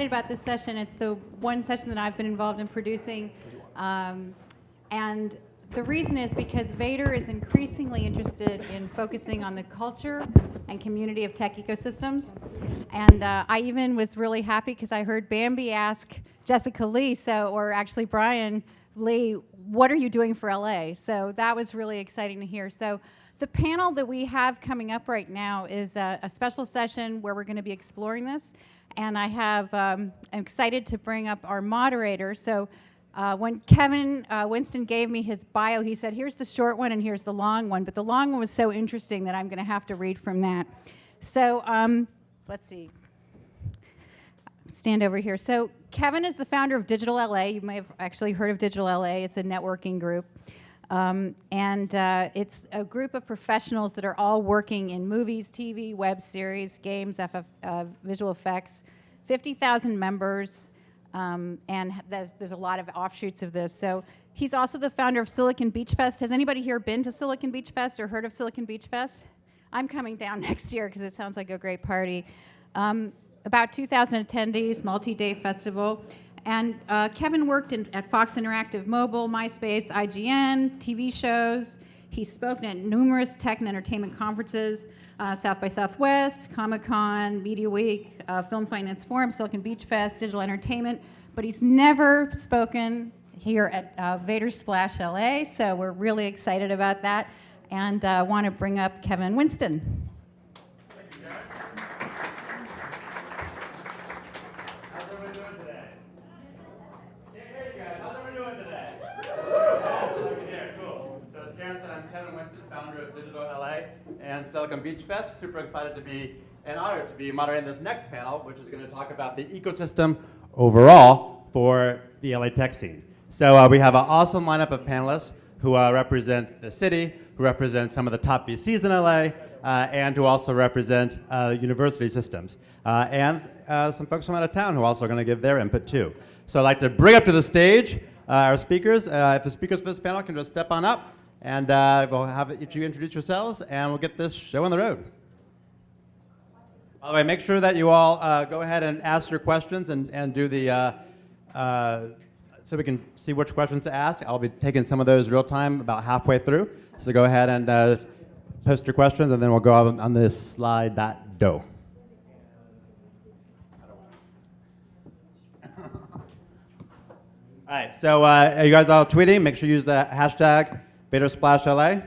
excited about this session. It's the one session that I've been involved in producing. And the reason is because Vator is increasingly interested in focusing on the culture and community of tech ecosystems. And I even was really happy because I heard Bambi ask Jessica Lee, or actually Brian Lee, what are you doing for LA? So that was really exciting to hear. So the panel that we have coming up right now is a special session where we're going to be exploring this. And I'm excited to bring up our moderator. So when Kevin Winston gave me his bio, he said, here's the short one and here's the long one. But the long one was so interesting that I'm going to have to read from that. So let's see. Stand over here. So Kevin is the founder of Digital LA. You may have actually heard of Digital LA. It's a networking group. It's a group of professionals that are all working in movies, TV, web series, games, visual effects, 50,000 members, and there's a lot of offshoots of this. So he's also the founder of Silicon Beach Fest. Has anybody here been to Silicon Beach Fest or heard of Silicon Beach Fest? I'm coming down next year because it sounds like a great party. About 2,000 attendees, multi-day festival. And Kevin worked at Fox Interactive Mobile, MySpace, IGN, TV shows. He's spoken at numerous tech and entertainment conferences, South by Southwest, Comic-Con, Media Week, Film Finance Forum, Silicon Beach Fest, Digital Entertainment, but he's never spoken here at Vator Splash LA, so we're really excited about that, and want to bring up Kevin Winston. And Silicon Beach Fest. Super excited to be, and honored to be moderating this next panel, which is going to talk about the ecosystem overall for the LA tech scene. So we have an awesome lineup of panelists who represent the city, who represent some of the top VCs in LA, and who also represent university systems. And some folks from out of town who are also going to give their input too. So I'd like to bring up to the stage our speakers. If the speakers for this panel can just step on up. And we'll have each of you introduce yourselves, and we'll get this show on the road. By the way, make sure that you all go ahead and ask your questions and do the, so we can see which questions to ask. I'll be taking some of those real time about halfway through. So go ahead and post your questions, and then we'll go on this slide.do. All right, so are you guys all tweeting? Make sure you use the hashtag VatorSplashLA,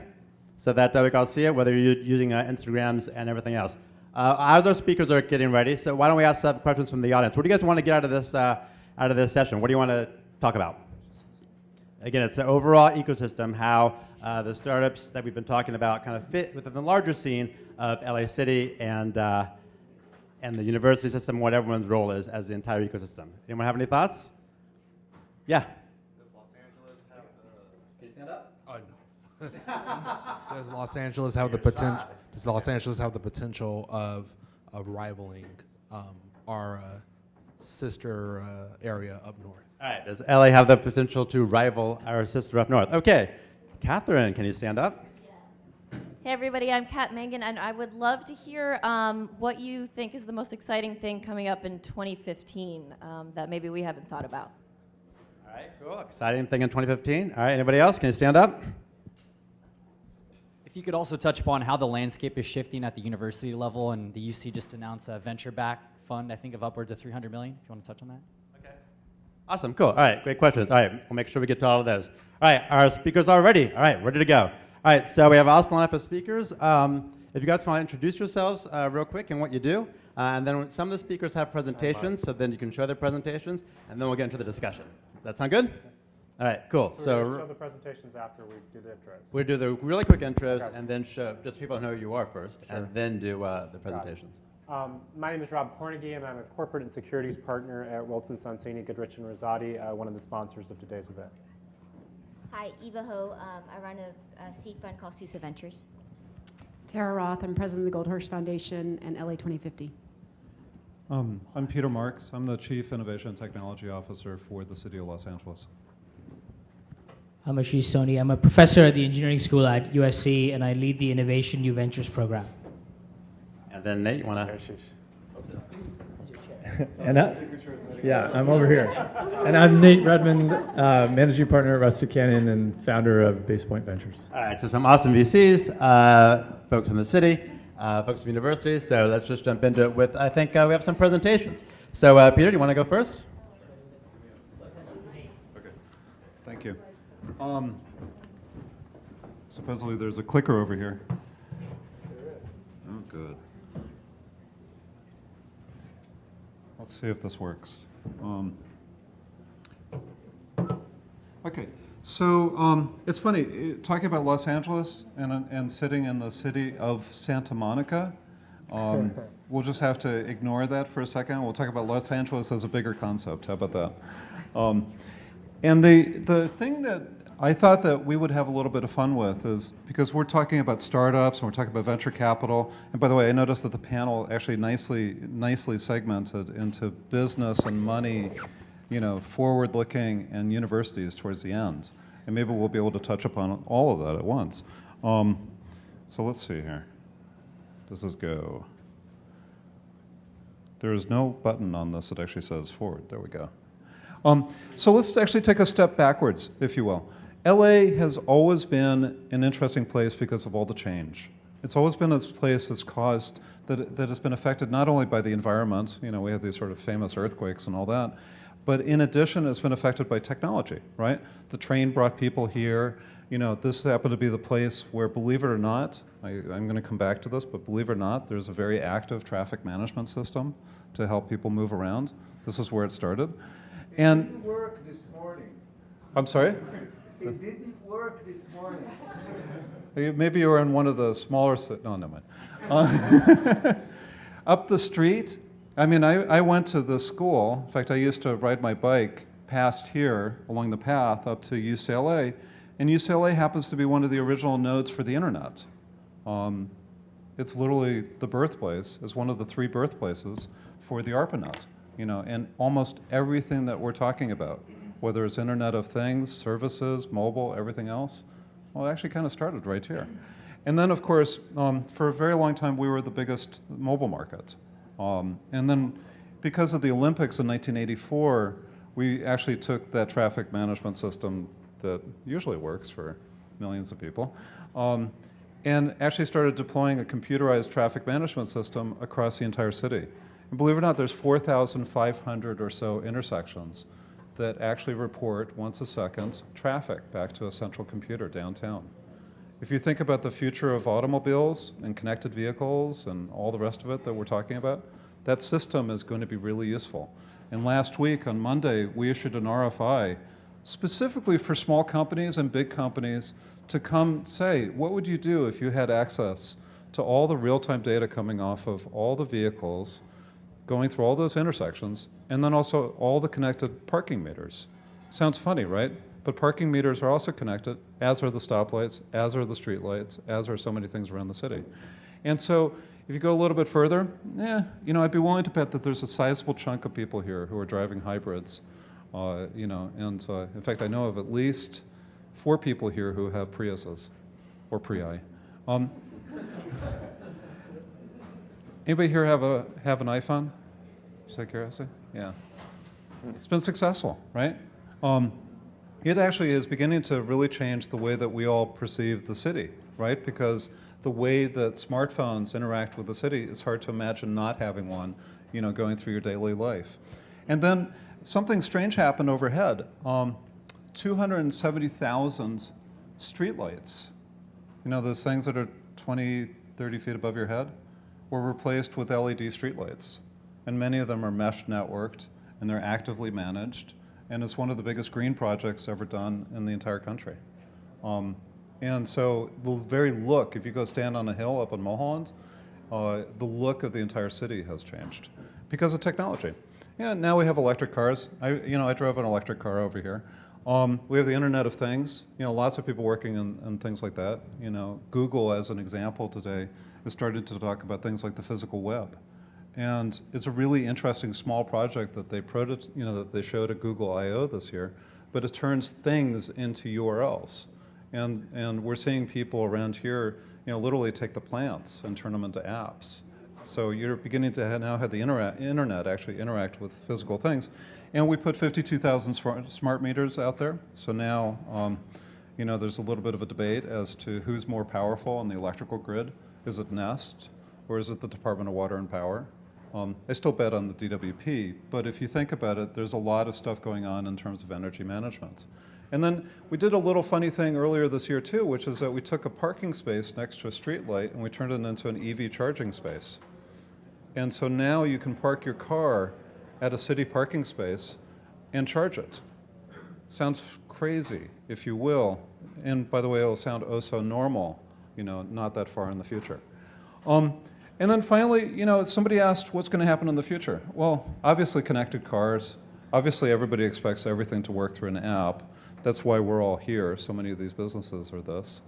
so that we can all see it, whether you're using Instagrams and everything else. As our speakers are getting ready, so why don't we ask some questions from the audience? What do you guys want to get out of this session? What do you want to talk about? Again, it's the overall ecosystem, how the startups that we've been talking about kind of fit within the larger scene of LA City and the university system, what everyone's role is as the entire ecosystem. Anyone have any thoughts? Yeah. Does Los Angeles have the potential? Does Los Angeles have the potential of rivaling our sister area up north? All right. Does LA have the potential to rival our sister up north? Okay. Catherine, can you stand up? Hey everybody, I'm Kat Mangan, and I would love to hear what you think is the most exciting thing coming up in 2015 that maybe we haven't thought about. All right. Cool. Exciting thing in 2015. All right. Anybody else? Can you stand up? If you could also touch upon how the landscape is shifting at the university level, and the UC just announced a venture-backed fund, I think of upwards of $300 million, if you want to touch on that. Okay. Awesome, cool. All right, great questions. All right, we'll make sure we get to all of those. All right, our speakers are ready. All right, ready to go. All right, so we have an awesome lineup of speakers. If you guys want to introduce yourselves real quick and what you do, and then some of the speakers have presentations, so then you can show their presentations, and then we'll get into the discussion. Does that sound good? All right, cool. So we're going to show the presentations after we do the intros. We'll do the really quick intros, Okay. and then show just so people know who you are first, Sure. and then do the presentations. My name is Rob Kornegay, and I'm a corporate and securities partner at Wilson, Sonsini, Goodrich, and Rosati, one of the sponsors of today's event. Hi, Eva Ho. I run a seed fund called Susa Ventures. Tara Roth. I'm president of the Goldhirsh Foundation and LA 2050. I'm Peter Marx. I'm the Chief Innovation and Technology Officer for the City of Los Angeles. I'm Ashish Soni. I'm a professor at the engineering school at USC, and I lead the Innovation New Ventures program. And then Nate, you want to? And yeah, I'm over here. And I'm Nate Redmond, managing partner at Rustic and founder of Base Point Ventures. All right, so some awesome VCs, folks from the city, folks from universities. So let's just jump into it with, I think we have some presentations. So Peter, do you want to go first? Okay, thank you. Supposedly there's a clicker over here. Oh, good. Let's see if this works. Okay, so it's funny, talking about Los Angeles and sitting in the city of Santa Monica, we'll just have to ignore that for a second. We'll talk about Los Angeles as a bigger concept. How about that? And the thing that I thought that we would have a little bit of fun with is, because we're talking about startups and we're talking about venture capital, and by the way, I noticed that the panel actually nicely segmented into business and money, you know, forward-looking, and universities towards the end. And maybe we'll be able to touch upon all of that at once. So let's see here. Does this go? There is no button on this that actually says forward. There we go. So let's actually take a step backwards, if you will. LA has always been an interesting place because of all the change. It's always been a place that's caused, that has been affected not only by the environment, you know, we have these sort of famous earthquakes and all that, but in addition, it's been affected by technology, right? The train brought people here. You know, this happened to be the place where, believe it or not, I'm going to come back to this, but believe it or not, there's a very active traffic management system to help people move around. This is where it started. And it didn't work this morning. I'm sorry? It didn't work this morning. Maybe you were in one of the smaller no, never mind. Up the street, I mean, I went to the school. In fact, I used to ride my bike past here along the path up to UCLA, and UCLA happens to be one of the original nodes for the internet. It's literally the birthplace, is one of the 3 birthplaces for the ARPANET, you know, and almost everything that we're talking about, whether it's Internet of Things, services, mobile, everything else, well, it actually kind of started right here. And then, of course, for a very long time, we were the biggest mobile market. And then, because of the Olympics in 1984, we actually took that traffic management system that usually works for millions of people, and actually started deploying a computerized traffic management system across the entire city. And believe it or not, there's 4,500 or so intersections that actually report once a second traffic back to a central computer downtown. If you think about the future of automobiles and connected vehicles and all the rest of it that we're talking about, that system is going to be really useful. And last week, on Monday, we issued an RFI specifically for small companies and big companies to come say, what would you do if you had access to all the real-time data coming off of all the vehicles going through all those intersections, and then also all the connected parking meters. Sounds funny, right? But parking meters are also connected, as are the stoplights, as are the streetlights, as are so many things around the city. And so, if you go a little bit further, you know, I'd be willing to bet that there's a sizable chunk of people here who are driving hybrids, you know, and in fact, I know of at least 4 people here who have Priuses, or Prii. Anybody here have an iPhone? Just out of curiosity? Yeah. It's been successful, right? It actually is beginning to really change the way that we all perceive the city, right? Because the way that smartphones interact with the city, it's hard to imagine not having one, you know, going through your daily life. And then something strange happened overhead. 270,000 streetlights, you know, those things that are 20, 30 feet above your head, were replaced with LED streetlights. And many of them are mesh networked, and they're actively managed, and it's one of the biggest green projects ever done in the entire country. And so the very look, if you go stand on a hill up in Mulholland, the look of the entire city has changed because of technology. Yeah, now we have electric cars. I drove an electric car over here. We have the Internet of Things. You know, lots of people working on things like that. You know, Google, as an example today, has started to talk about things like the physical web. And it's a really interesting small project that they showed at Google I/O this year, but it turns things into URLs. And we're seeing people around here, you know, literally take the plants and turn them into apps. So you're beginning to now have the internet actually interact with physical things. And we put 52,000 smart meters out there. So now, you know, there's a little bit of a debate as to who's more powerful on the electrical grid. Is it Nest or is it the Department of Water and Power? I still bet on the DWP, but if you think about it, there's a lot of stuff going on in terms of energy management. And then we did a little funny thing earlier this year too, which is that we took a parking space next to a street light and we turned it into an EV charging space. And so now you can park your car at a city parking space and charge it. Sounds crazy, if you will. And by the way, it'll sound oh so normal, you know, not that far in the future. And then finally, you know, somebody asked what's going to happen in the future. Well, obviously connected cars. Obviously everybody expects everything to work through an app. That's why we're all here. So many of these businesses are this.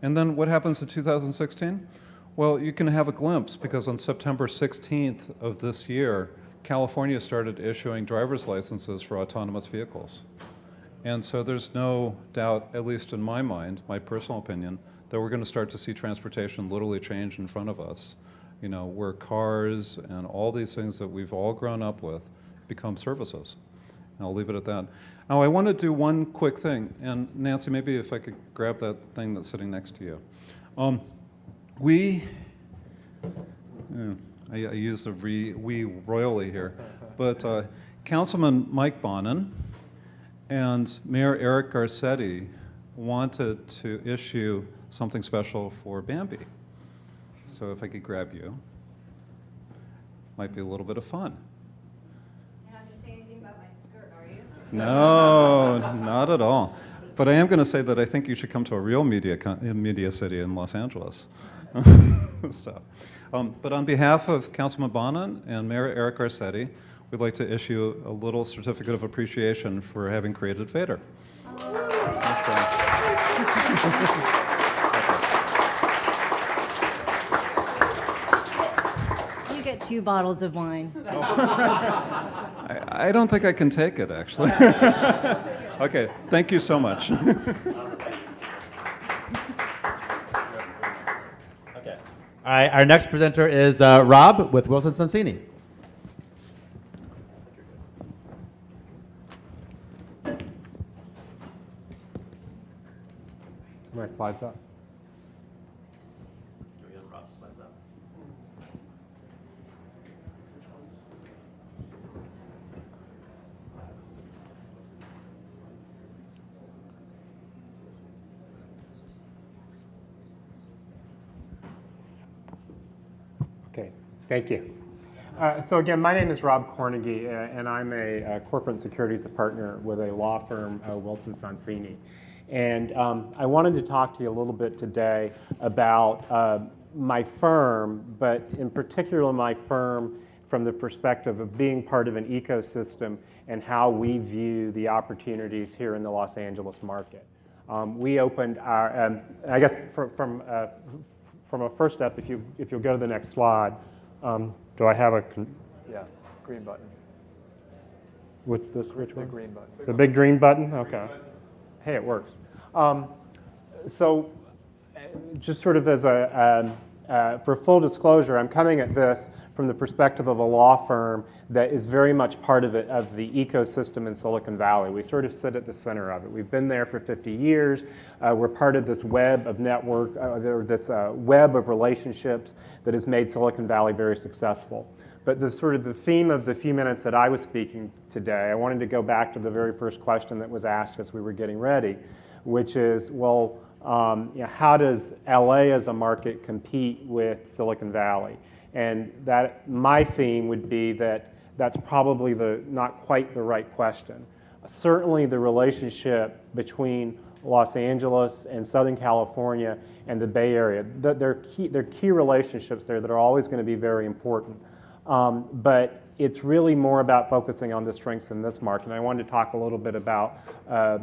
And then what happens in 2016? Well, you can have a glimpse because on September 16th of this year, California started issuing driver's licenses for autonomous vehicles. And so there's no doubt, at least in my mind, my personal opinion, that we're going to start to see transportation literally change in front of us. You know, where cars and all these things that we've all grown up with become services. And I'll leave it at that. Now, I want to do one quick thing. And Nancy, maybe if I could grab that thing that's sitting next to you. I use the we royally here, but Councilman Mike Bonin and Mayor Eric Garcetti wanted to issue something special for Bambi. So if I could grab you, might be a little bit of fun. You're not going to say anything about my skirt, are you? No, not at all. But I am going to say that I think you should come to a real media city in Los Angeles. So, but on behalf of Councilman Bonin and Mayor Eric Garcetti, we'd like to issue a little certificate of appreciation for having created Vator. You get 2 bottles of wine. I don't think I can take it, actually. Okay, thank you so much. All right, our next presenter is Rob with Winston Sonsini. My slides up. Okay, thank you. So again, my name is Rob Kornegay, and I'm a corporate securities partner with a law firm, Winston Sonsini. And I wanted to talk to you a little bit today about my firm, but in particular my firm from the perspective of being part of an ecosystem and how we view the opportunities here in the Los Angeles market. We opened our, I guess from a first step, if you'll go to the next slide, do I have a, yeah, green button. Which The one? green button. The big green button? Okay. Hey, it works. So just sort of as for full disclosure, I'm coming at this from the perspective of a law firm that is very much part of the ecosystem in Silicon Valley. We sort of sit at the center of it. We've been there for 50 years. We're part of this web of network, this web of relationships that has made Silicon Valley very successful. But the sort of the theme of the few minutes that I was speaking today, I wanted to go back to the very first question that was asked as we were getting ready, which is, well, how does LA as a market compete with Silicon Valley? And that my theme would be that that's probably not quite the right question. Certainly the relationship between Los Angeles and Southern California and the Bay Area, there are key relationships there that are always going to be very important. But it's really more about focusing on the strengths in this market. And I wanted to talk a little bit about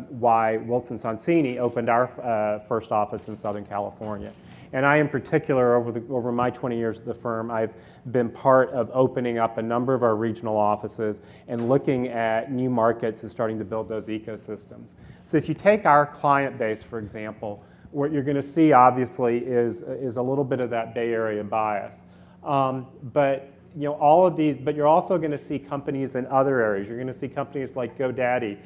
why Winston Sonsini opened our first office in Southern California. And I, in particular, over my 20 years at the firm, I've been part of opening up a number of our regional offices and looking at new markets and starting to build those ecosystems. So if you take our client base, for example, what you're going to see, obviously, is a little bit of that Bay Area bias. But all of these, but you're also going to see companies in other areas. You're going to see companies like GoDaddy,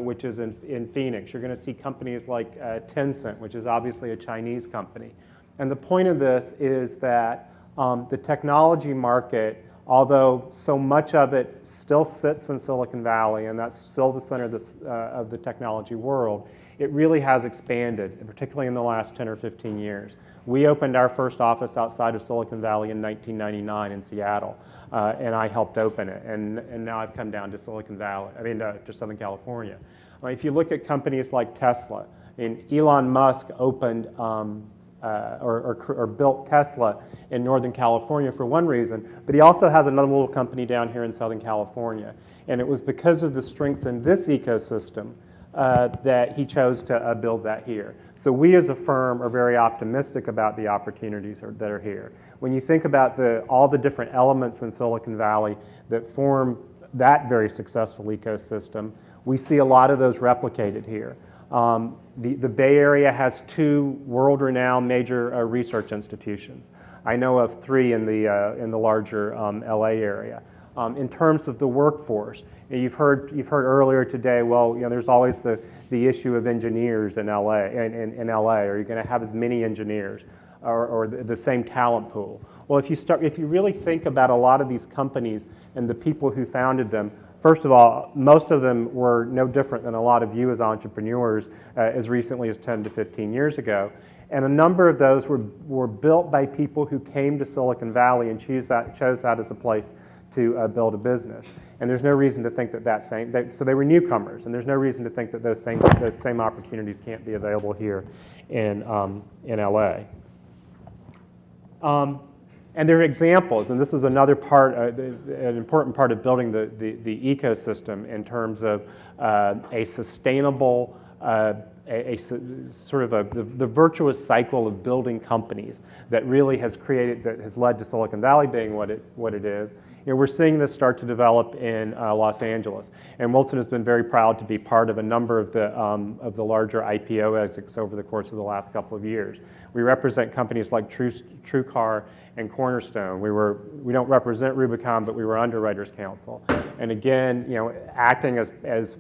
which is in Phoenix. You're going to see companies like Tencent, which is obviously a Chinese company. And the point of this is that the technology market, although so much of it still sits in Silicon Valley, and that's still the center of the technology world, it really has expanded, particularly in the last 10 or 15 years. We opened our first office outside of Silicon Valley in 1999 in Seattle, and I helped open it. And now I've come down to Silicon Valley, to Southern California. If you look at companies like Tesla, Elon Musk opened or built Tesla in Northern California for one reason, but he also has another little company down here in Southern California. And it was because of the strengths in this ecosystem that he chose to build that here. So we as a firm are very optimistic about the opportunities that are here. When you think about all the different elements in Silicon Valley that form that very successful ecosystem, we see a lot of those replicated here. The Bay Area has 2 world-renowned major research institutions. I know of 3 in the larger LA area. In terms of the workforce, you've heard earlier today, well, there's always the issue of engineers in LA. Are you going to have as many engineers or the same talent pool? Well, if you really think about a lot of these companies and the people who founded them, first of all, most of them were no different than a lot of you as entrepreneurs as recently as 10 to 15 years ago. And a number of those were built by people who came to Silicon Valley and chose that as a place to build a business. And there's no reason to think so they were newcomers, and there's no reason to think that those same opportunities can't be available here in LA. And there are examples, and this is another part, an important part of building the ecosystem in terms of a sustainable, the virtuous cycle of building companies that really has led to Silicon Valley being what it is. We're seeing this start to develop in Los Angeles, and Winston has been very proud to be part of a number of the larger IPO exits over the course of the last couple of years. We represent companies like TrueCar and Cornerstone. We don't represent Rubicon, but we were Underwriters Council. And again, acting as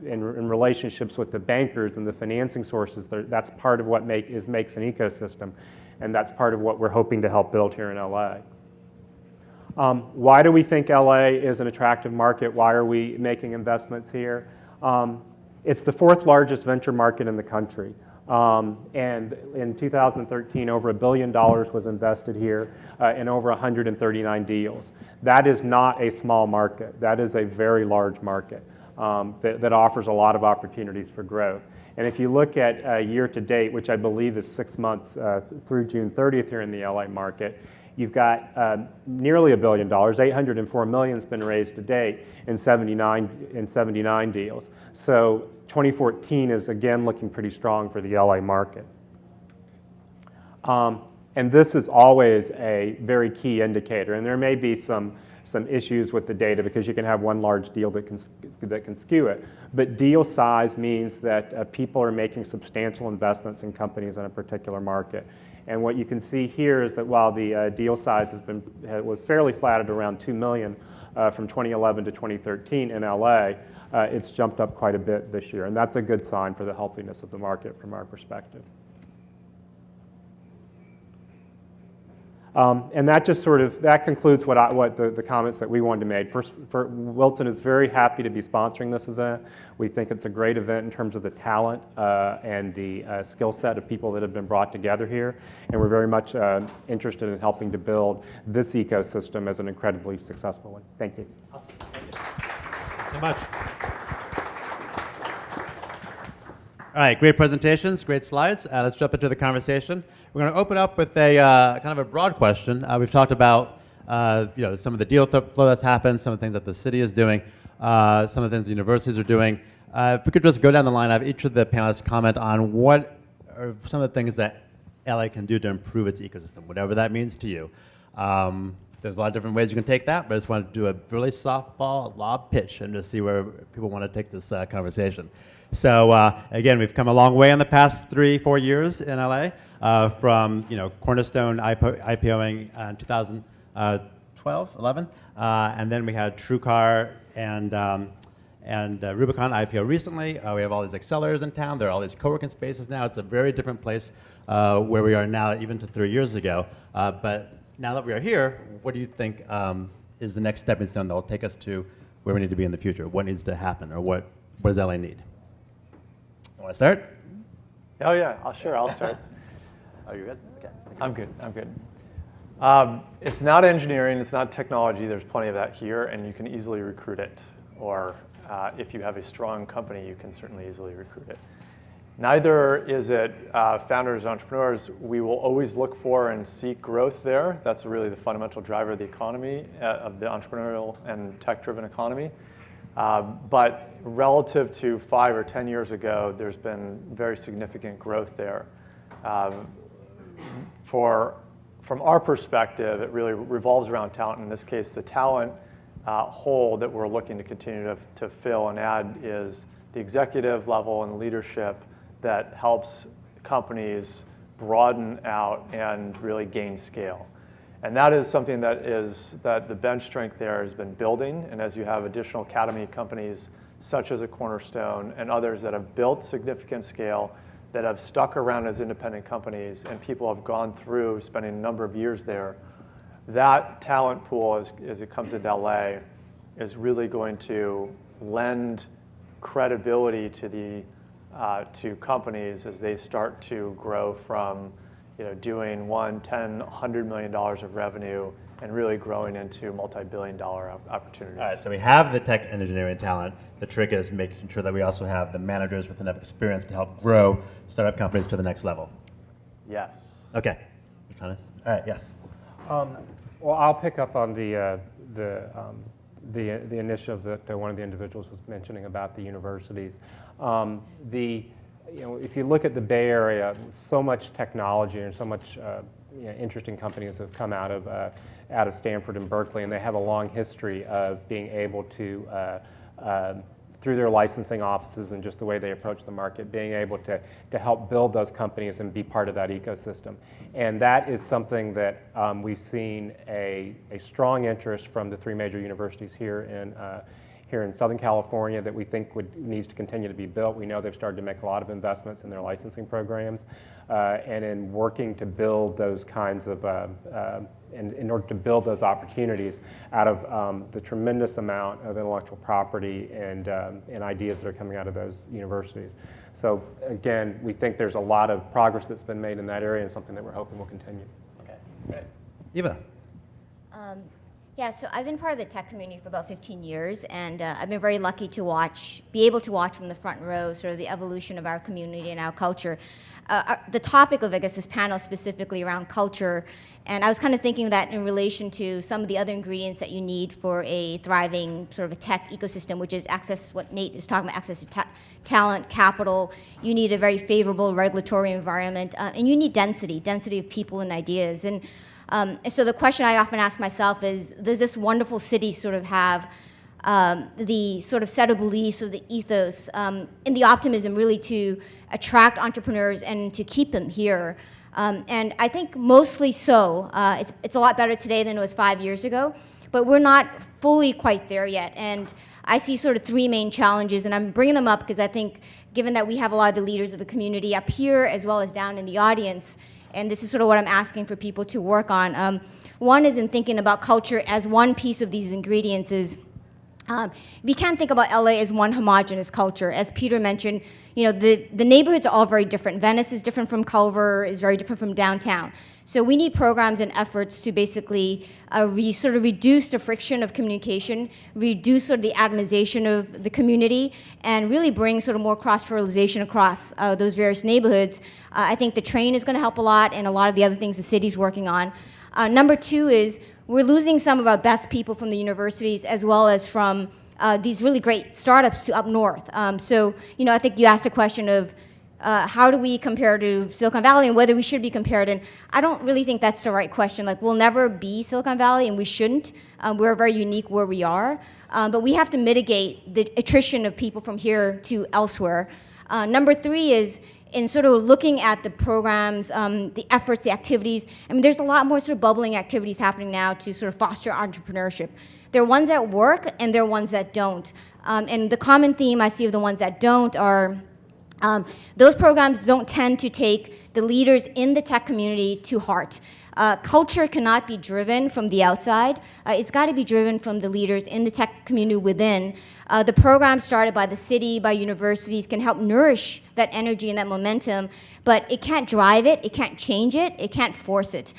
in relationships with the bankers and the financing sources, that's part of what makes an ecosystem, and that's part of what we're hoping to help build here in LA. Why do we think LA is an attractive market? Why are we making investments here? It's the 4th largest venture market in the country. And in 2013, over $1 billion was invested here in over 139 deals. That is not a small market. That is a very large market that offers a lot of opportunities for growth. And if you look at year to date, which I believe is 6 months through June 30th here in the LA market, you've got nearly $1 billion, $804 million has been raised to date in 79 deals. So 2014 is again looking pretty strong for the LA market. And this is always a very key indicator, and there may be some issues with the data because you can have one large deal that can skew it. But deal size means that people are making substantial investments in companies in a particular market. And what you can see here is that while the deal size was fairly flat at around 2 million from 2011 to 2013 in LA, it's jumped up quite a bit this year. And that's a good sign for the healthiness of the market from our perspective. And that just that concludes what the comments that we wanted to make. First, Winston is very happy to be sponsoring this event. We think it's a great event in terms of the talent and the skill set of people that have been brought together here. And we're very much interested in helping to build this ecosystem as an incredibly successful one. Thank you. Awesome. Thank you so much. All right, great presentations, great slides. Let's jump into the conversation. We're going to open up with a kind of a broad question. We've talked about some of the deal flow that's happened, some of the things that the city is doing, some of the things the universities are doing. If we could just go down the line, have each of the panelists comment on what are some of the things that LA can do to improve its ecosystem, whatever that means to you. There's a lot of different ways you can take that, but I just wanted to do a really softball lob pitch and just see where people want to take this conversation. So again, we've come a long way in the past 3-4 years in LA, from Cornerstone IPOing in 12, 11. And then we had TrueCar and Rubicon IPO recently. We have all these accelerators in town. There are all these co-working spaces now. It's a very different place where we are now, even to 3 years ago. But now that we are here, what do you think is the next stepping stone that will take us to where we need to be in the future? What needs to happen, or what does LA need? You want to start? Oh yeah, I'll start. Oh, you're good? Okay. I'm good. It's not engineering, it's not technology. There's plenty of that here, and you can easily recruit it. Or if you have a strong company, you can certainly easily recruit it. Neither is it founders, entrepreneurs. We will always look for and seek growth there. That's really the fundamental driver of the economy, of the entrepreneurial and tech-driven economy. But relative to 5 or 10 years ago, there's been very significant growth there. From our perspective, it really revolves around talent. In this case, the talent hole that we're looking to continue to fill and add is the executive level and leadership that helps companies broaden out and really gain scale. And that is something that the bench strength there has been building. And as you have additional academy companies such as a Cornerstone and others that have built significant scale, that have stuck around as independent companies, and people have gone through spending a number of years there, that talent pool, as it comes into LA, is really going to lend credibility to companies as they start to grow from doing $1, $10, $100 million of revenue and really growing into multi-billion-dollar opportunities. All right, so we have the tech and engineering talent. The trick is making sure that we also have the managers with enough experience to help grow startup companies to the next level. Yes. Okay. All right. Yes. Well, I'll pick up on the initiative that one of the individuals was mentioning about the universities. If you look at the Bay Area, so much technology and so much interesting companies have come out of Stanford and Berkeley, and they have a long history of being able to, through their licensing offices and just the way they approach the market, being able to help build those companies and be part of that ecosystem. And that is something that we've seen a strong interest from the 3 major universities here in Southern California that we think needs to continue to be built. We know they've started to make a lot of investments in their licensing programs and in working to build those kinds of, in order to build those opportunities out of the tremendous amount of intellectual property and ideas that are coming out of those universities. So again, we think there's a lot of progress that's been made in that area and something that we're hoping will continue. Okay, great. Eva. Yeah, so I've been part of the tech community for about 15 years, and I've been very lucky to be able to watch from the front row sort of the evolution of our community and our culture. The topic of, I guess, this panel specifically around culture, and I was kind of thinking that in relation to some of the other ingredients that you need for a thriving sort of a tech ecosystem, which is access, what Nate is talking about, access to talent, capital. You need a very favorable regulatory environment, and you need density of people and ideas. And so the question I often ask myself is, does this wonderful city sort of have the sort of set of beliefs of the ethos and the optimism really to attract entrepreneurs and to keep them here? And I think mostly so. It's a lot better today than it was 5 years ago, but we're not fully quite there yet. And I see sort of 3 main challenges, and I'm bringing them up because I think given that we have a lot of the leaders of the community up here as well as down in the audience, and this is sort of what I'm asking for people to work on. One is in thinking about culture as one piece of these ingredients is, we can't think about LA as one homogeneous culture. As Peter mentioned, the neighborhoods are all very different. Venice is different from Culver, is very different from downtown. So we need programs and efforts to basically sort of reduce the friction of communication, reduce sort of the atomization of the community, and really bring sort of more cross-fertilization across those various neighborhoods. I think the train is going to help a lot, and a lot of the other things the city's working on. Number 2 is we're losing some of our best people from the universities as well as from these really great startups to up north. So, I think you asked a question of how do we compare to Silicon Valley and whether we should be compared, and I don't really think that's the right question. Like, we'll never be Silicon Valley, and we shouldn't. We're very unique where we are, but we have to mitigate the attrition of people from here to elsewhere. Number 3 is, in sort of looking at the programs, the efforts, the activities. I mean, there's a lot more sort of bubbling activities happening now to sort of foster entrepreneurship. There are ones that work and there are ones that don't. And the common theme I see of the ones that don't are those programs don't tend to take the leaders in the tech community to heart. Culture cannot be driven from the outside. It's got to be driven from the leaders in the tech community within. The programs started by the city, by universities, can help nourish that energy and that momentum, but it can't drive it, it can't change it, it can't force it.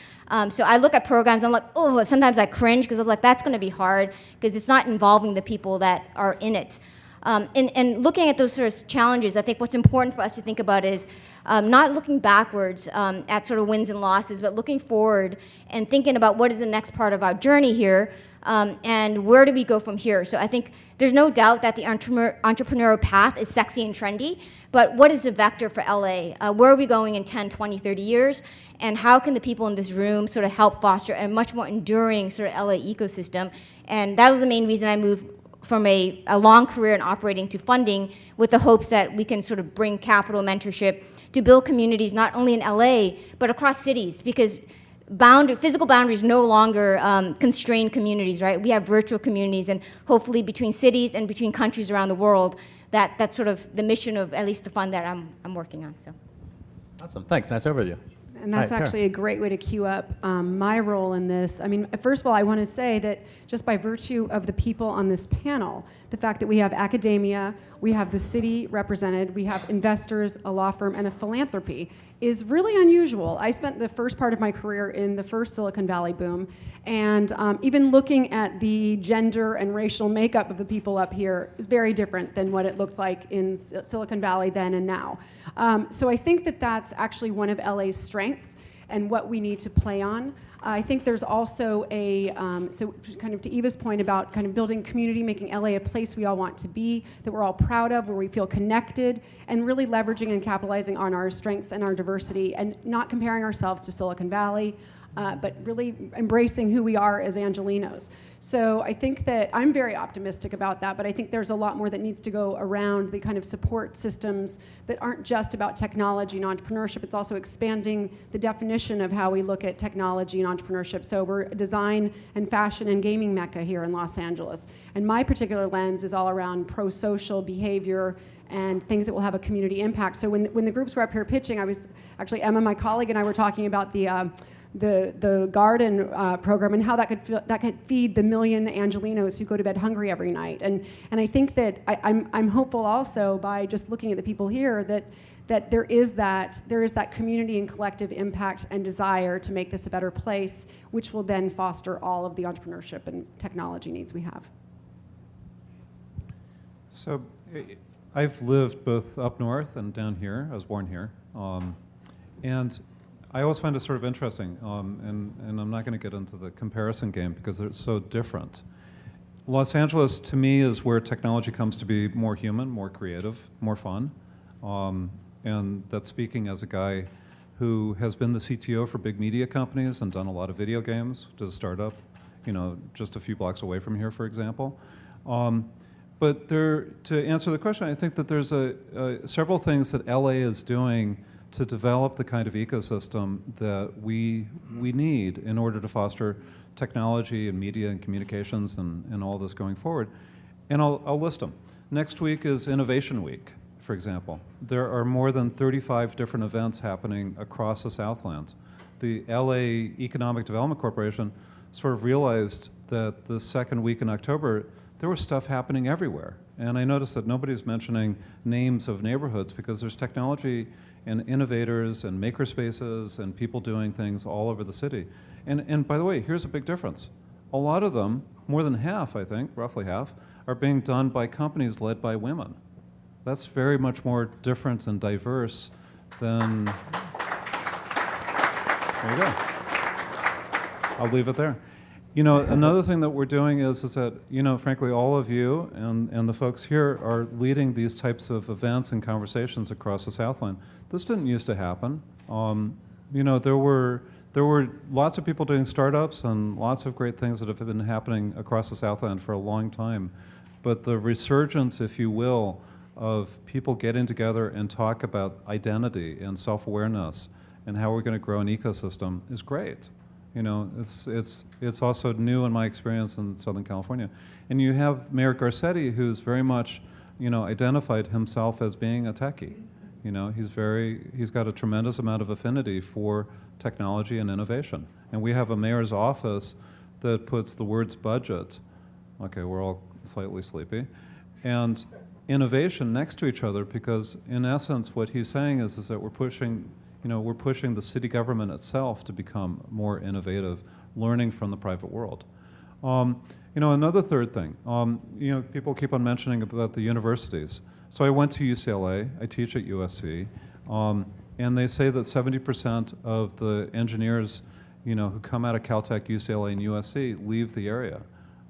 So I look at programs, I'm like, oh, sometimes I cringe because I'm like, that's going to be hard because it's not involving the people that are in it. And looking at those sort of challenges, I think what's important for us to think about is not looking backwards at sort of wins and losses, but looking forward and thinking about what is the next part of our journey here and where do we go from here. So I think there's no doubt that the entrepreneurial path is sexy and trendy, but what is the vector for LA? Where are we going in 10, 20, 30 years? And how can the people in this room sort of help foster a much more enduring sort of LA ecosystem? And that was the main reason I moved from a long career in operating to funding with the hopes that we can sort of bring capital mentorship to build communities not only in LA, but across cities, because physical boundaries no longer constrain communities, right? We have virtual communities, and hopefully between cities and between countries around the world, that's sort of the mission of at least the fund that I'm working on. So. Awesome, thanks, nice overview. And that's Hi, Tara. actually a great way to queue up my role in this. I mean, first of all, I want to say that just by virtue of the people on this panel, the fact that we have academia, we have the city represented, we have investors, a law firm, and a philanthropy is really unusual. I spent the first part of my career in the first Silicon Valley boom, and even looking at the gender and racial makeup of the people up here is very different than what it looked like in Silicon Valley then and now. So I think that that's actually one of LA's strengths and what we need to play on. I think there's also so kind of to Eva's point about kind of building community, making LA a place we all want to be, that we're all proud of, where we feel connected, and really leveraging and capitalizing on our strengths and our diversity, and not comparing ourselves to Silicon Valley, but really embracing who we are as Angelenos. So I think that I'm very optimistic about that, but I think there's a lot more that needs to go around the kind of support systems that aren't just about technology and entrepreneurship. It's also expanding the definition of how we look at technology and entrepreneurship. So we're a design and fashion and gaming mecca here in Los Angeles. And my particular lens is all around pro-social behavior and things that will have a community impact. So when the groups were up here pitching, I was actually, Emma, my colleague, and I were talking about the garden program and how that could feed the million Angelenos who go to bed hungry every night. And I think that I'm hopeful also by just looking at the people here that there is that community and collective impact and desire to make this a better place, which will then foster all of the entrepreneurship and technology needs we have. So I've lived both up north and down here. I was born here. And I always find it sort of interesting, and I'm not going to get into the comparison game because they're so different. Los Angeles, to me, is where technology comes to be more human, more creative, more fun. And that's speaking as a guy who has been the CTO for big media companies and done a lot of video games, did a startup, just a few blocks away from here, for example. But to answer the question, I think that there's several things that LA is doing to develop the kind of ecosystem that we need in order to foster technology and media and communications and all this going forward. And I'll list them. Next week is Innovation Week, for example. There are more than 35 different events happening across the Southland. The LA Economic Development Corporation sort of realized that the second week in October, there was stuff happening everywhere. And I noticed that nobody's mentioning names of neighborhoods because there's technology and innovators and makerspaces and people doing things all over the city. And by the way, here's a big difference. A lot of them, more than half, I think, roughly half, are being done by companies led by women. That's very much more different and diverse than, there you go. I'll leave it there. Another thing that we're doing is that, frankly, all of you and the folks here are leading these types of events and conversations across the Southland. This didn't used to happen. There were lots of people doing startups and lots of great things that have been happening across the Southland for a long time. But the resurgence, if you will, of people getting together and talk about identity and self-awareness and how we're going to grow an ecosystem is great. You know, it's also new in my experience in Southern California. And you have Mayor Garcetti, who's very much, you know, identified himself as being a techie. You know, he's got a tremendous amount of affinity for technology and innovation. And we have a mayor's office that puts the words budget, okay, we're all slightly sleepy, and innovation next to each other, because in essence what he's saying is that we're pushing the city government itself to become more innovative, learning from the private world. You know, another third thing, you know, people keep on mentioning about the universities. So I went to UCLA, I teach at USC, and they say that 70% of the engineers, you know, who come out of Caltech, UCLA, and USC leave the area.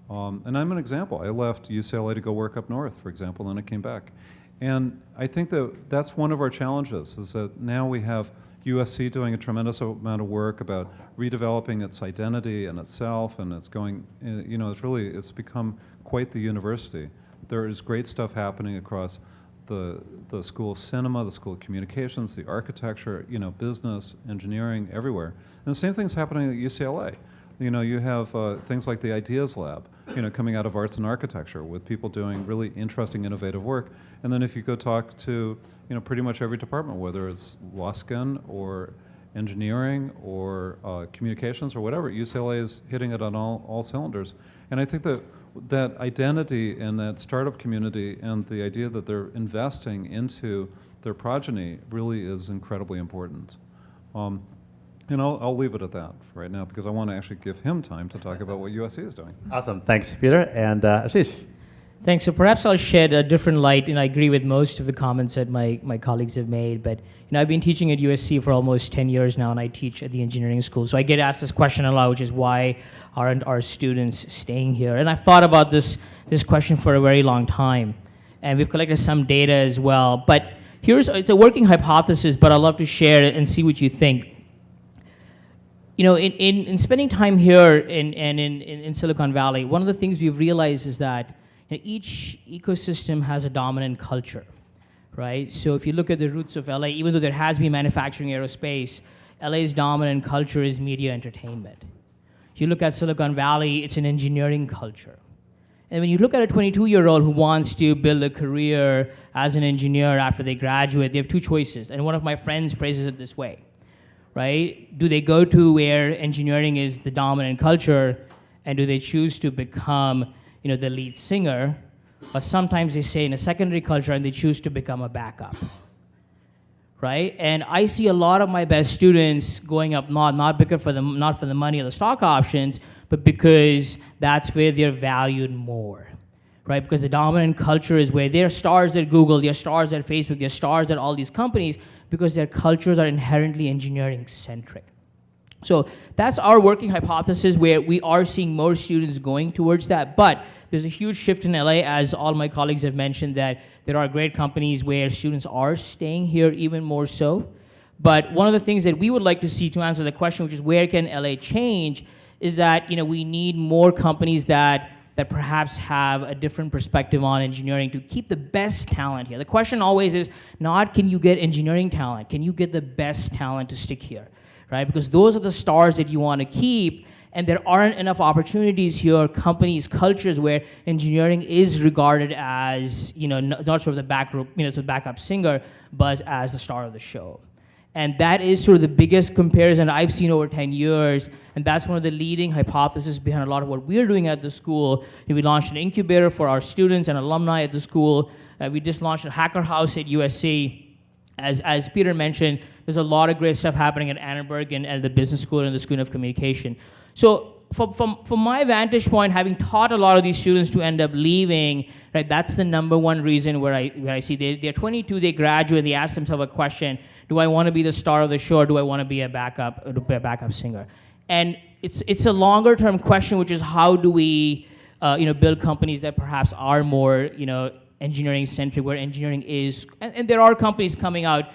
And I'm an example. I left UCLA to go work up north, for example, and I came back. And I think that that's one of our challenges, is that now we have USC doing a tremendous amount of work about redeveloping its identity and itself, and it's going, you know, it's become quite the university. There is great stuff happening across the School of Cinema, the School of Communications, the architecture, you know, business, engineering, everywhere. And the same thing's happening at UCLA. You know, you have things like the Ideas Lab, you know, coming out of arts and architecture with people doing really interesting, innovative work. And then if you go talk to, you know, pretty much every department, whether it's law school or engineering or communications or whatever, UCLA is hitting it on all cylinders. And I think that identity and that startup community and the idea that they're investing into their progeny really is incredibly important. And I'll leave it at that for right now, because I want to actually give him time to talk about what USC is doing. Awesome. Thanks, Peter. And Ashish. Thanks. So perhaps I'll shed a different light, and I agree with most of the comments that my colleagues have made. But you know, I've been teaching at USC for almost 10 years now, and I teach at the engineering school. So I get asked this question a lot, which is why aren't our students staying here? And I've thought about this question for a very long time, and we've collected some data as well. But it's a working hypothesis, but I'd love to share it and see what you think. You know, in spending time here in Silicon Valley, one of the things we've realized is that, you know, each ecosystem has a dominant culture, right? So if you look at the roots of LA, even though there has been manufacturing, aerospace, LA's dominant culture is media entertainment. If you look at Silicon Valley, it's an engineering culture. And when you look at a 22-year-old who wants to build a career as an engineer after they graduate, they have two choices. And one of my friends phrases it this way. Right? Do they go to where engineering is the dominant culture, and do they choose to become, you know, the lead singer? Or sometimes they stay in a secondary culture and they choose to become a backup. Right? And I see a lot of my best students going up not for the money or the stock options, but because that's where they're valued more. Right? Because the dominant culture is where they're stars at Google, they're stars at Facebook, they're stars at all these companies, because their cultures are inherently engineering-centric. So that's our working hypothesis, where we are seeing more students going towards that. But there's a huge shift in LA, as all my colleagues have mentioned, that there are great companies where students are staying here even more so. But one of the things that we would like to see, to answer the question, which is where can LA change, is that, you know, we need more companies that perhaps have a different perspective on engineering to keep the best talent here. The question always is not, can you get engineering talent? Can you get the best talent to stick here, right? Because those are the stars that you want to keep, and there aren't enough opportunities here, companies, cultures where engineering is regarded as, you know, not sort of the back group, you know, sort of backup singer, but as the star of the show. And that is sort of the biggest comparison I've seen over 10 years, and that's one of the leading hypotheses behind a lot of what we're doing at the school. We launched an incubator for our students and alumni at the school. We just launched a hacker house at USC. As Peter mentioned, there's a lot of great stuff happening at Annenberg and at the business school and the School of Communication. So from my vantage point, having taught a lot of these students to end up leaving, right, that's the number one reason where I see they're 22, they graduate, they ask themselves a question: do I want to be the star of the show, or do I want to be a backup singer? And it's a longer term question, which is how do we build companies that perhaps are more, you know, engineering centric, where engineering is, and there are companies coming out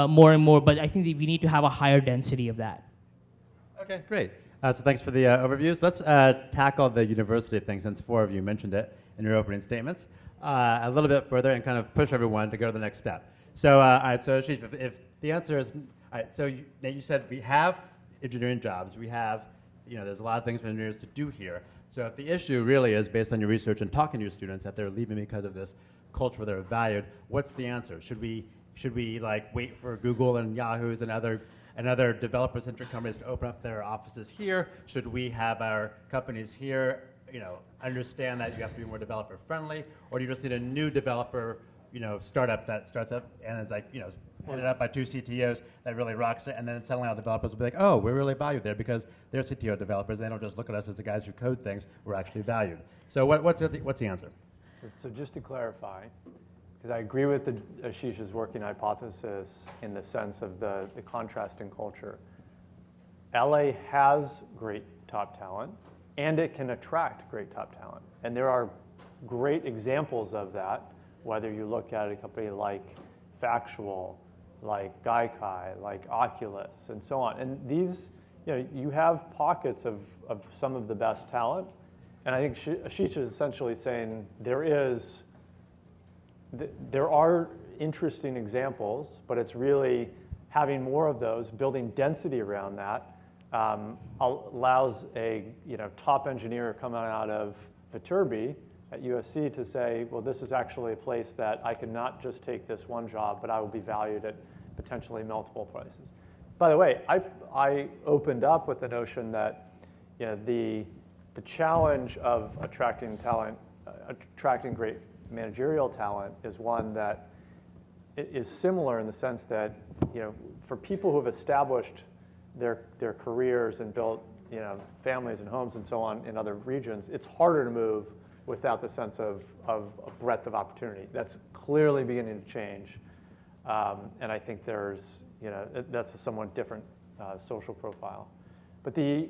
more and more, but I think that we need to have a higher density of that. Okay, great. So thanks for the overviews. Let's tackle the university thing, since 4 of you mentioned it in your opening statements, a little bit further and kind of push everyone to go to the next step. So, all right, so Ashish, if the answer is, all right, so you said we have engineering jobs, we have, there's a lot of things for engineers to do here. So if the issue really is, based on your research and talking to your students, that they're leaving because of this culture where they're valued, what's the answer? Should we like wait for Google and Yahoo's and other developer-centric companies to open up their offices here? Should we have our companies here, understand that you have to be more developer-friendly, or do you just need a new developer, startup that starts up and is like, headed up by 2 CTOs that really rocks it, and then suddenly all developers will be like, oh, we're really valued there because they're CTO developers. They don't just look at us as the guys who code things. We're actually valued. So what's the answer? So just to clarify, because I agree with Ashish's working hypothesis in the sense of the contrast in culture. LA has great top talent, and it can attract great top talent. And there are great examples of that, whether you look at a company like Factual, like Gaikai, like Oculus, and so on. And these, you have pockets of some of the best talent. And I think Ashish is essentially saying there are interesting examples, but it's really having more of those, building density around that, allows a top engineer coming out of Viterbi at USC to say, well, this is actually a place that I can not just take this one job, but I will be valued at potentially multiple places. By the way, I opened up with the notion that the challenge of attracting talent, attracting great managerial talent is one that is similar in the sense that for people who have established their careers and built families and homes and so on in other regions, it's harder to move without the sense of a breadth of opportunity. That's clearly beginning to change, and I think there's that's a somewhat different social profile. But the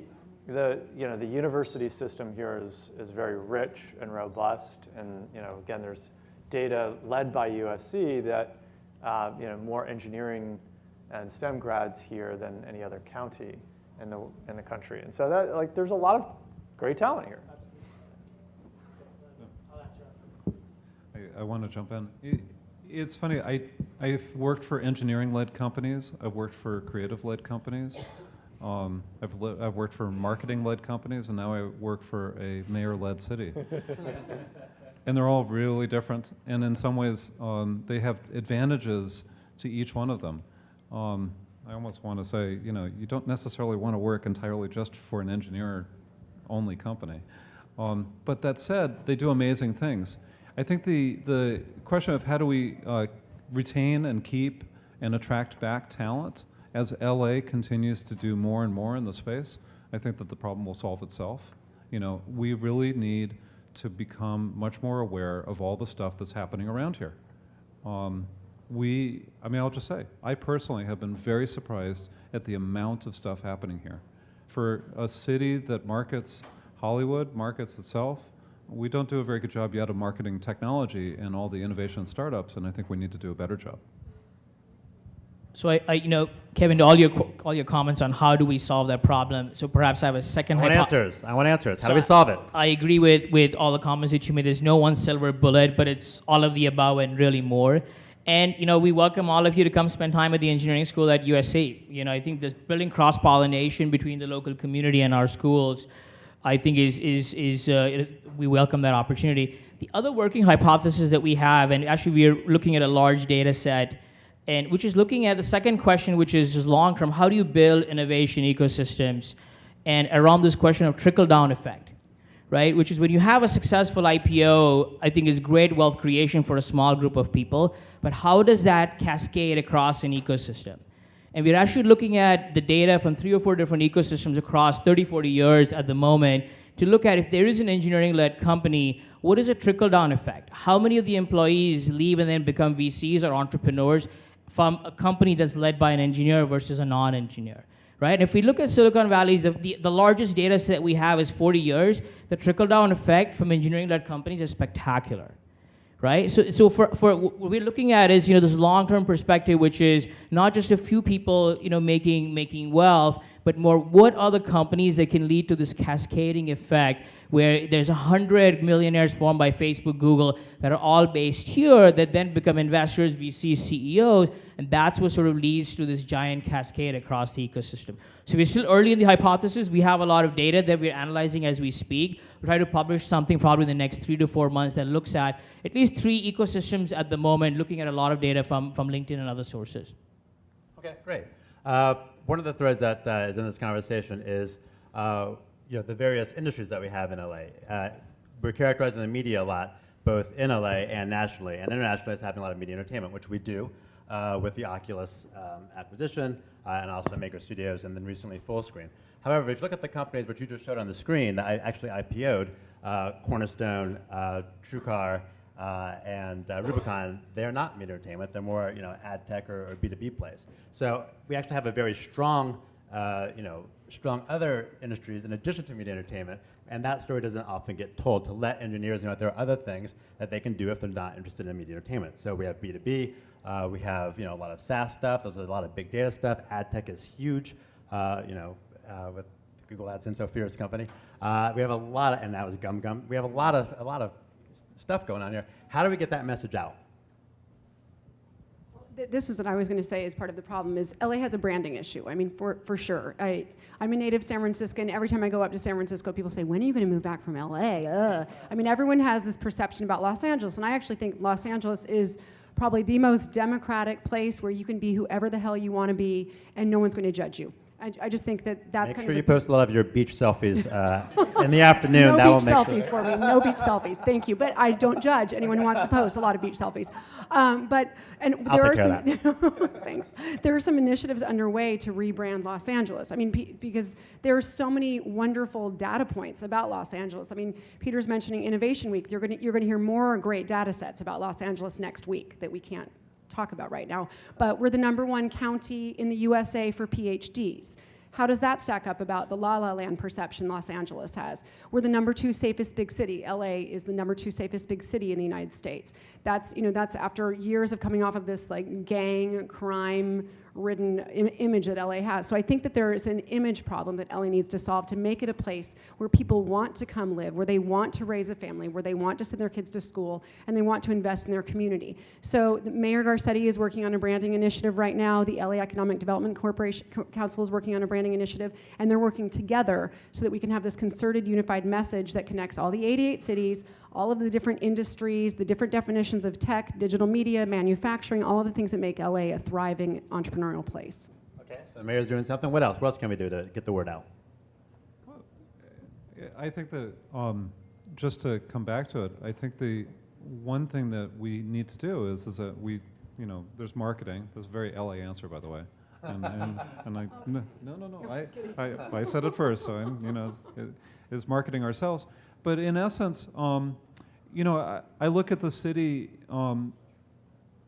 university system here is very rich and robust, and again, there's data led by USC that more engineering and STEM grads here than any other county in the country, and so that there's a lot of great talent here. I want to jump in. It's funny. I've worked for engineering-led companies. I've worked for creative-led companies. I've worked for marketing-led companies, and now I work for a mayor-led city. And they're all really different. And in some ways, they have advantages to each one of them. I almost want to say, you don't necessarily want to work entirely just for an engineer-only company. But that said, they do amazing things. I think the question of how do we retain and keep and attract back talent as LA continues to do more and more in the space, I think that the problem will solve itself. We really need to become much more aware of all the stuff that's happening around here. I'll just say, I personally have been very surprised at the amount of stuff happening here. For a city that markets Hollywood, markets itself, we don't do a very good job yet of marketing technology and all the innovation startups, and I think we need to do a better job. So Kevin, to all your comments on how do we solve that problem. So perhaps I have a second. I want answers. How do we solve it? I agree with all the comments that you made. There's no one silver bullet, but it's all of the above and really more. And we welcome all of you to come spend time at the engineering school at USC. I think this building cross-pollination between the local community and our schools, I think we welcome that opportunity. The other working hypothesis that we have, and actually we are looking at a large data set, and which is looking at the second question, which is just long-term, how do you build innovation ecosystems? And around this question of trickle-down effect, right? Which is when you have a successful IPO, I think is great wealth creation for a small group of people, but how does that cascade across an ecosystem? And we're actually looking at the data from 3 or 4 different ecosystems across 30, 40 years at the moment to look at if there is an engineering-led company, what is a trickle-down effect? How many of the employees leave and then become VCs or entrepreneurs from a company that's led by an engineer versus a non-engineer, right? And if we look at Silicon Valley's, the largest data set we have is 40 years. The trickle-down effect from engineering-led companies is spectacular. Right? So for what we're looking at is this long-term perspective, which is not just a few people making wealth, but more what are the companies that can lead to this cascading effect where there's 100 millionaires formed by Facebook, Google that are all based here that then become investors, VCs, CEOs, and that's what sort of leads to this giant cascade across the ecosystem. So we're still early in the hypothesis. We have a lot of data that we're analyzing as we speak. We're trying to publish something probably in the next 3 to 4 months that looks at least 3 ecosystems at the moment, looking at a lot of data from LinkedIn and other sources. Okay, great. One of the threads that is in this conversation is the various industries that we have in LA. We're characterizing the media a lot, both in LA and nationally, and internationally it's having a lot of media entertainment, which we do with the Oculus acquisition and also Maker Studios, and then recently Fullscreen. However, if you look at the companies which you just showed on the screen that I actually IPO'd, Cornerstone, TrueCar, and Rubicon, they're not media entertainment. They're more, ad tech or B2B plays. So we actually have a very strong, strong other industries in addition to media entertainment, and that story doesn't often get told to let engineers know that there are other things that they can do if they're not interested in media entertainment. So we have B2B, we have a lot of SaaS stuff. There's a lot of big data stuff. Ad tech is huge, with Google AdSense, so Fierce company. We have a lot of, and that was Gum. We have a lot of stuff going on here. How do we get that message out? This is what I was going to say is part of the problem is LA has a branding issue. I mean, for sure. I'm a native San Franciscan. Every time I go up to San Francisco, people say, when are you going to move back from LA? I mean, everyone has this perception about Los Angeles, and I actually think Los Angeles is probably the most democratic place where you can be whoever the hell you want to be, and no one's going to judge you. I just think that's make kind sure of you post a lot of your beach selfies in the afternoon. No that will beach make selfies sure. for me. No beach selfies. Thank you. But I don't judge anyone who wants to post a lot of beach selfies. I'll take care of that. Thanks. There are some initiatives underway to rebrand Los Angeles. I mean, because there are so many wonderful data points about Los Angeles. I mean, Peter's mentioning Innovation Week. You're going to hear more great data sets about Los Angeles next week that we can't talk about right now. But we're the #1 county in the USA for PhDs. How does that stack up about the La La Land perception Los Angeles has? We're the #2 safest big city. LA is the #2 safest big city in the United States. That's after years of coming off of this like gang crime ridden image that LA has. So I think that there is an image problem that LA needs to solve to make it a place where people want to come live, where they want to raise a family, where they want to send their kids to school, and they want to invest in their community. So Mayor Garcetti is working on a branding initiative right now. The LA Economic Development Council is working on a branding initiative, and they're working together so that we can have this concerted, unified message that connects all the 88 cities, all of the different industries, the different definitions of tech, digital media, manufacturing, all of the things that make LA a thriving entrepreneurial place. Okay, so the mayor's doing something. What else? What else can we do to get the word out? I think that, just to come back to it, I think the one thing that we need to do is that we, there's marketing. That's a very LA answer, by the way. And I, no. I said it first, so it's marketing ourselves. But in essence, I look at the city, and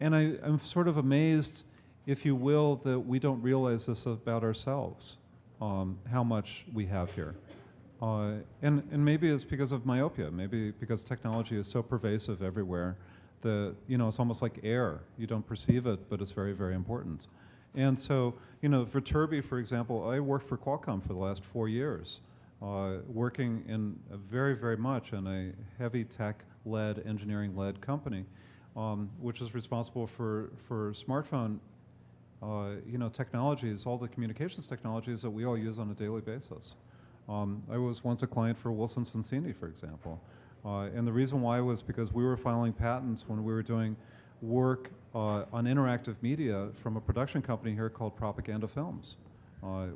I'm sort of amazed, if you will, that we don't realize this about ourselves, how much we have here. And maybe it's because of myopia, maybe because technology is so pervasive everywhere that, it's almost like air. You don't perceive it, but it's very, very important. And so, Viterbi, for example, I worked for Qualcomm for the last 4 years, working in very, very much in a heavy tech-led, engineering-led company, which is responsible for smartphone, technologies, all the communications technologies that we all use on a daily basis. I was once a client for Wilson Sonsini, for example. And the reason why was because we were filing patents when we were doing work on interactive media from a production company here called Propaganda Films,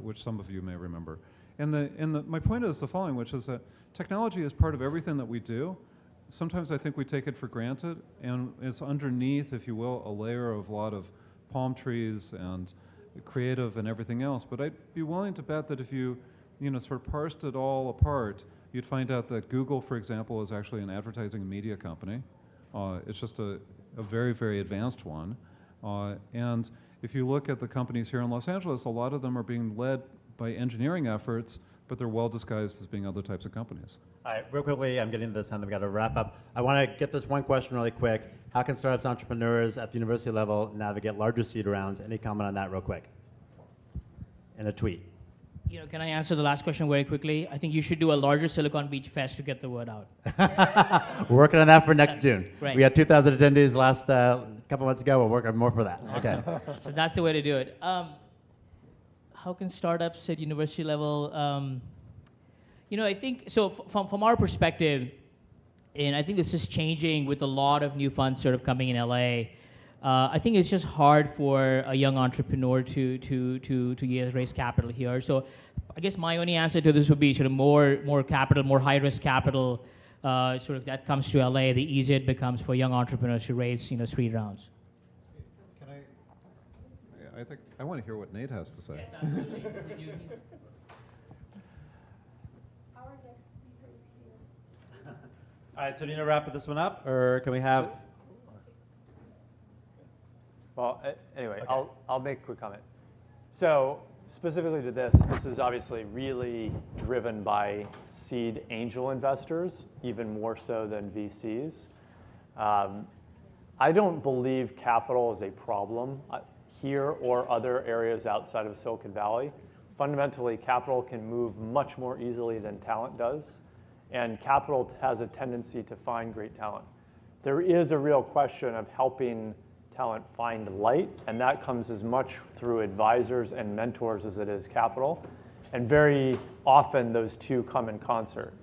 which some of you may remember. And my point is the following, which is that technology is part of everything that we do. Sometimes I think we take it for granted, and it's underneath, if you will, a layer of a lot of palm trees and creative and everything else. But I'd be willing to bet that if you sort of parsed it all apart, you'd find out that Google, for example, is actually an advertising and media company. It's just a very, very advanced one. And if you look at the companies here in Los Angeles, a lot of them are being led by engineering efforts, but they're well disguised as being other types of companies. All right, real quickly, I'm getting to this time, we've got to wrap up. I want to get this one question really quick. How can startups, entrepreneurs at the university level navigate larger seed rounds? Any comment on that real quick? In a tweet. Can I answer the last question very quickly? I think you should do a larger Silicon Beach Fest to get the word out. We're working on that for next June. Right. We had 2,000 attendees last couple months ago. We're working more for that. Awesome. Okay. So that's the way to do it. How can startups at university level? I think so. From our perspective, and I think this is changing with a lot of new funds sort of coming in LA. I think it's just hard for a young entrepreneur to raise capital here. So I guess my only answer to this would be sort of more capital, more high risk capital. Sort of that comes to LA, the easier it becomes for young entrepreneurs to raise 3 rounds. I think I want to hear what Nate has to say. Yes, absolutely. All right, so do you need to wrap this one up, or can we have? Well, anyway, okay. I'll make a quick comment. So specifically to this is obviously really driven by seed angel investors, even more so than VCs. I don't believe capital is a problem here or other areas outside of Silicon Valley. Fundamentally, capital can move much more easily than talent does, and capital has a tendency to find great talent. There is a real question of helping talent find light, and that comes as much through advisors and mentors as it is capital. And very often those two come in concert.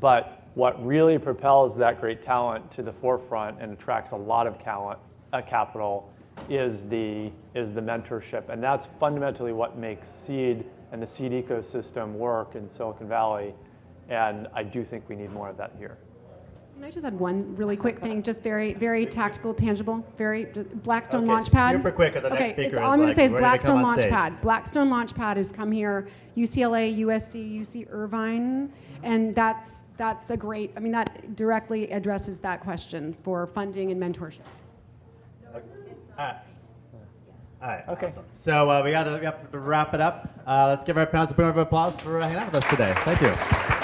But what really propels that great talent to the forefront and attracts a lot of capital is the mentorship. And that's fundamentally what makes seed and the seed ecosystem work in Silicon Valley. And I do think we need more of that here. Can I just add one really quick thing, just very, very tactical, tangible, very Blackstone Okay, Launchpad. super quick, because the next speaker it's is all I'm going to say is ready to Blackstone come on stage. Launchpad. Blackstone Launchpad has come here, UCLA, USC, UC Irvine, and that's a great, that directly addresses that question for funding and mentorship. All right. Okay. Awesome. So we have to wrap it up. Let's give our panelists a big round of applause for hanging out with us today. Thank you.